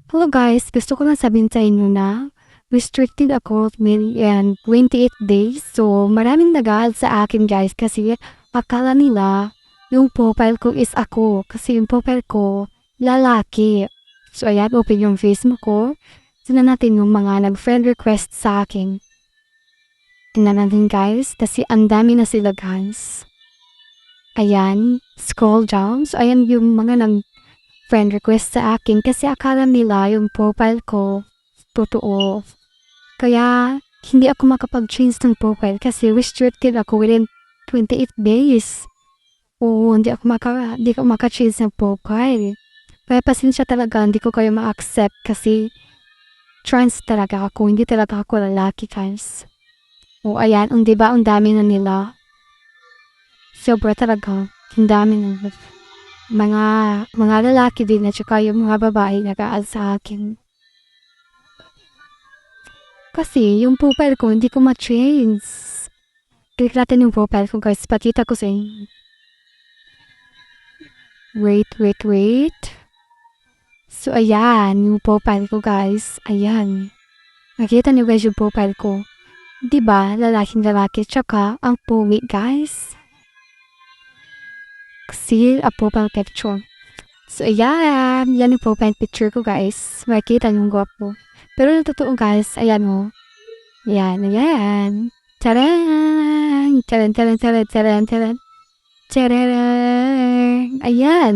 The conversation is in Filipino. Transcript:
Hello guys, gusto ko lang sabihin sa inyo na restricted ako and 28 days. So, maraming nag-aal sa akin guys kasi akala nila yung profile ko is ako. Kasi yung profile ko, lalaki. So, ayan, open yung Facebook ko. Tignan natin yung mga nag-friend request sa akin. Tignan natin guys, kasi ang dami na sila guys. Ayan, scroll down. So, ayan yung mga friend request sa akin kasi akala nila yung profile ko totoo. Kaya hindi ako makapag-change ng profile kasi restricted ako within 28 days. Oo, hindi ako maka-change ng profile. Kaya pasensya talaga, hindi ko kayo ma-accept kasi trans talaga ako, hindi talaga ako lalaki guys. O ayan, diba, ang dami na nila. Sobra talaga, ang dami na mga lalaki din at saka yung mga babae nag-aal sa akin. Kasi yung profile ko hindi ko ma-change. Click natin yung profile ko guys. Pakita ko sa inyo. Wait. So ayan, yung profile ko guys. Ayan. Nakita niyo guys yung profile ko. Diba, lalaking lalaki tsaka ang pogi guys. Kasi a profile picture. So ayan, yan yung profile picture ko guys. Makikita yung gwapo. Pero yung totoo guys, ayan o. Ayan. Taran! Taran! Ayan,